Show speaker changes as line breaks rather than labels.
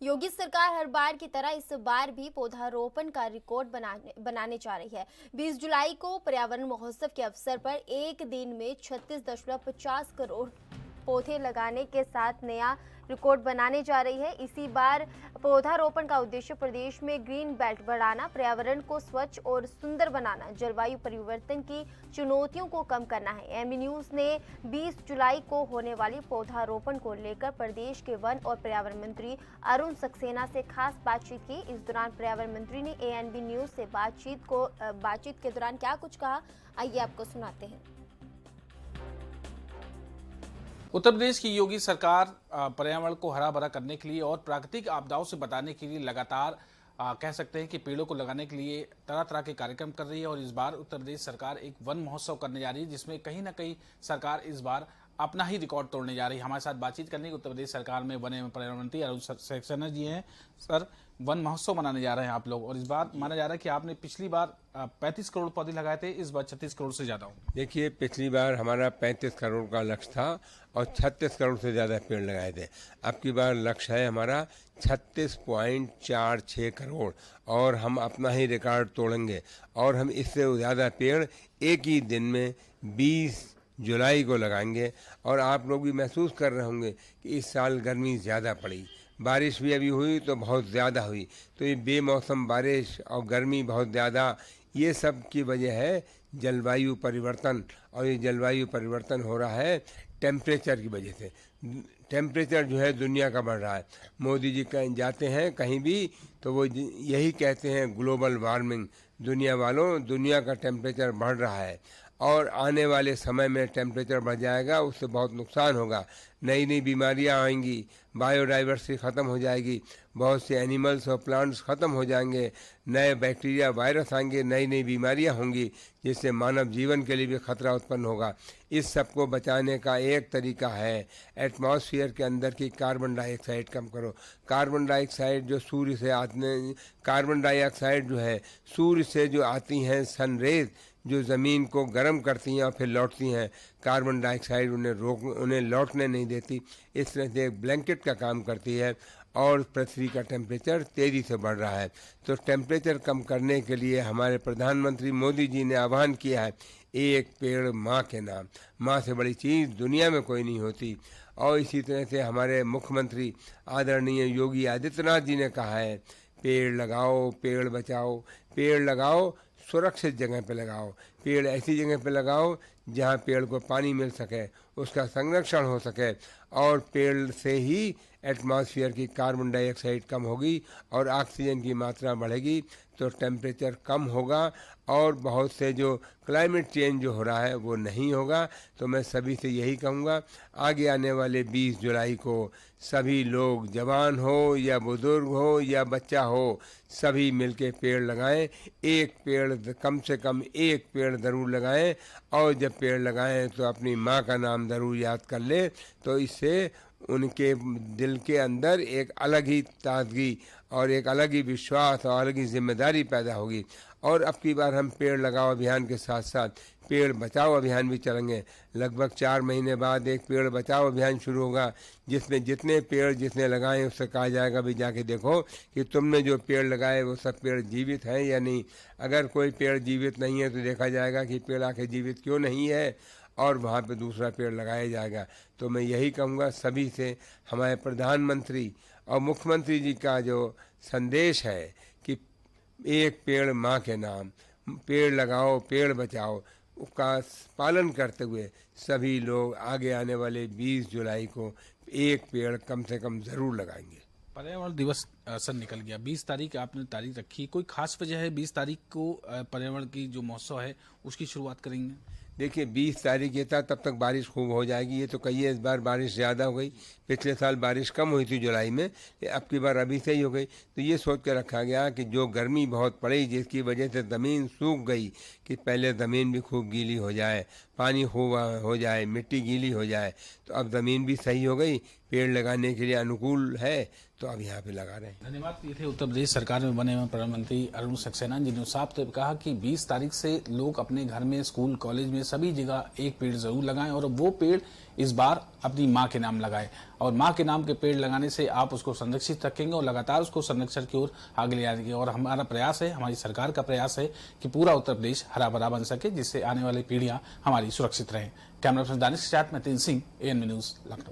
योगी सरकार हर बार की तरह इस बार भी पौधारोपण का रिकॉर्ड बनाने जा रही है। 20 जुलाई को पर्यावरण महोत्सव के अवसर पर एक दिन में 36.50 करोड़ पौधे लगाने के साथ नया रिकॉर्ड बनाने जा रही है। इसी बार पौधारोपण का उद्देश्य प्रदेश में ग्रीन बेल्ट बढ़ाना, पर्यावरण को स्वच्छ और सुंदर बनाना, जलवायु परिवर्तन की चुनौतियों को कम करना है। एएनबी न्यूज ने 20 जुलाई को होने वाली पौधारोपण को लेकर प्रदेश के वन और पर्यावरण मंत्री अरुण सक्सेना से खास बातचीत की। इस दौरान पर्यावरण मंत्री ने एएनबी न्यूज से बातचीत के दौरान क्या कुछ कहा, आइए आपको सुनाते हैं।
उत्तर प्रदेश की योगी सरकार पर्यावरण को हरा भरा करने के लिए और प्राकृतिक आपदाओं से बचाने के लिए लगातार कह सकते हैं कि पेड़ों को लगाने के लिए तरह तरह के कार्यक्रम कर रही है। और इस बार उत्तर प्रदेश सरकार एक वन महोत्सव करने जा रही है, जिसमें कहीं ना कहीं सरकार इस बार अपना ही रिकॉर्ड तोड़ने जा रही है। हमारे साथ बातचीत करने की उत्तर प्रदेश सरकार में वन एवं पर्यावरण मंत्री अरुण सक्सेना जी हैं। सर, वन महोत्सव मनाने जा रहे हैं आप लोग, और इस बार माना जा रहा है कि आपने पिछली बार 35 करोड़ पौधे लगाए थे, इस बार 36 करोड़ से ज्यादा हो।
देखिए, पिछली बार हमारा 35 करोड़ का लक्ष्य था और 36 करोड़ से ज़्यादा पेड़ लगाए थे। अब की बार लक्ष्य है हमारा 36.46 करोड़, और हम अपना ही रिकॉर्ड तोड़ेंगे। और हम इससे ज़्यादा पेड़ एक ही दिन में 20 जुलाई को लगाएंगे। और आप लोग भी महसूस कर रहे होंगे कि इस साल गर्मी ज़्यादा पड़ी, बारिश भी अभी हुई तो बहुत ज़्यादा हुई। तो ये बेमौसम बारिश और गर्मी बहुत ज़्यादा, ये सब की वजह है जलवायु परिवर्तन। और ये जलवायु परिवर्तन हो रहा है टेम्परेचर की वजह से। टेम्परेचर जो है दुनिया का बढ़ रहा है। मोदी जी कहीं जाते हैं कहीं भी तो वो यही कहते हैं, ग्लोबल वार्मिंग, दुनिया वालों, दुनिया का टेम्परेचर बढ़ रहा है और आने वाले समय में टेम्परेचर बढ़ जाएगा, उससे बहुत नुकसान होगा। नई नई बीमारियां आएंगी, बायोडाइवर्सिटी ख़त्म हो जाएगी, बहुत से एनिमल्स और प्लांट्स ख़त्म हो जाएंगे, नए बैक्टीरिया वायरस आएंगे, नई नई बीमारियां होंगी, जिससे मानव जीवन के लिए भी खतरा उत्पन्न होगा। इस सब को बचाने का एक तरीका है एटमॉस्फेयर के अंदर की कार्बन डाइऑक्साइड कम करो। कार्बन डाइऑक्साइड जो सूर्य से आते, कार्बन डाइऑक्साइड जो है सूर्य से जो आती हैं सनरेज, जो ज़मीन को गर्म करती हैं और फिर लौटती हैं, कार्बन डाइऑक्साइड उन्हें लौटने नहीं देती। इस तरह से एक ब्लैंकेट का काम करती है और पृथ्वी का टेम्परेचर तेज़ी से बढ़ रहा है। तो टेम्परेचर कम करने के लिए हमारे प्रधानमंत्री मोदी जी ने आह्वान किया है, एक पेड़ माँ के नाम। माँ से बड़ी चीज़ दुनिया में कोई नहीं होती। और इसी तरह से हमारे मुख्यमंत्री आदरणीय योगी आदित्यनाथ जी ने कहा है, पेड़ लगाओ, पेड़ बचाओ। पेड़ लगाओ, सुरक्षित जगह पे लगाओ। पेड़ ऐसी जगह पे लगाओ जहाँ पेड़ को पानी मिल सके, उसका संरक्षण हो सके, और पेड़ से ही एटमॉस्फेयर की कार्बन डाइऑक्साइड कम होगी और ऑक्सीजन की मात्रा बढ़ेगी, तो टेम्परेचर कम होगा और बहुत से जो क्लाइमेट चेंज जो हो रहा है वो नहीं होगा। तो मैं सभी से यही कहूँगा, आगे आने वाले 20 जुलाई को सभी लोग, जवान हो या बुजुर्ग हो या बच्चा हो, सभी मिलके पेड़ लगाएं। एक पेड़, कम से कम एक पेड़ ज़रूर लगाएं। और जब पेड़ लगाएं तो अपनी माँ का नाम ज़रूर याद कर ले, तो इससे उनके दिल के अंदर एक अलग ही ताजगी और एक अलग ही विश्वास और अलग ही जिम्मेदारी पैदा होगी। और अब की बार हम पेड़ लगाओ अभियान के साथ साथ पेड़ बचाओ अभियान भी चलेंगे। लगभग 4 महीने बाद एक पेड़ बचाओ अभियान शुरू होगा, जिसमें जितने पेड़ जिसने लगाए उससे कहा जाएगा भी जाके देखो कि तुमने जो पेड़ लगाए वो सब पेड़ जीवित हैं या नहीं। अगर कोई पेड़ जीवित नहीं है तो देखा जाएगा कि पेड़ आखिर जीवित क्यों नहीं है, और वहाँ पे दूसरा पेड़ लगाया जाएगा। तो मैं यही कहूँगा सभी से, हमारे प्रधानमंत्री और मुख्यमंत्री जी का जो संदेश है कि एक पेड़ माँ के नाम, पेड़ लगाओ, पेड़ बचाओ, उसका पालन करते हुए सभी लोग आगे आने वाले 20 जुलाई को एक पेड़ कम से कम ज़रूर लगाएंगे।
पर्यावरण दिवस सर निकल गया, 20 तारीख आपने तारीख रखी, कोई खास वजह है 20 तारीख को पर्यावरण की जो महोत्सव है उसकी शुरुआत करेंगे?
देखिए, 20 तारीख ये था, तब तक बारिश खूब हो जाएगी। ये तो कहिए इस बार बारिश ज़्यादा हो गई, पिछले साल बारिश कम हुई थी जुलाई में, अब की बार अभी से ही हो गई। तो ये सोच के रखा गया कि जो गर्मी बहुत पड़ी जिसकी वजह से ज़मीन सूख गई, कि पहले ज़मीन भी खूब गीली हो जाए, पानी खूब हो जाए, मिट्टी गीली हो जाए। तो अब ज़मीन भी सही हो गई, पेड़ लगाने के लिए अनुकूल है तो अब यहाँ पे लगा रहे हैं।
धन्यवाद। ये थे उत्तर प्रदेश सरकार में बने हुए प्रधानमंत्री अरुण सक्सेना, जिन्होंने साफ तौर पर कहा कि 20 तारीख से लोग अपने घर में, स्कूल, कॉलेज में, सभी जगह एक पेड़ जरूर लगाएं और वो पेड़ इस बार अपनी माँ के नाम लगाएं। और माँ के नाम के पेड़ लगाने से आप उसको संरक्षित रखेंगे और लगातार उसको संरक्षण की ओर आगे ले जाएंगे। और हमारा प्रयास है, हमारी सरकार का प्रयास है कि पूरा उत्तर प्रदेश हरा भरा बन सके, जिससे आने वाली पीढ़ियां हमारी सुरक्षित रहें। कैमरा पर्सन दानिश के साथ मैं तीन सिंह, ANB न्यूज, लखनऊ।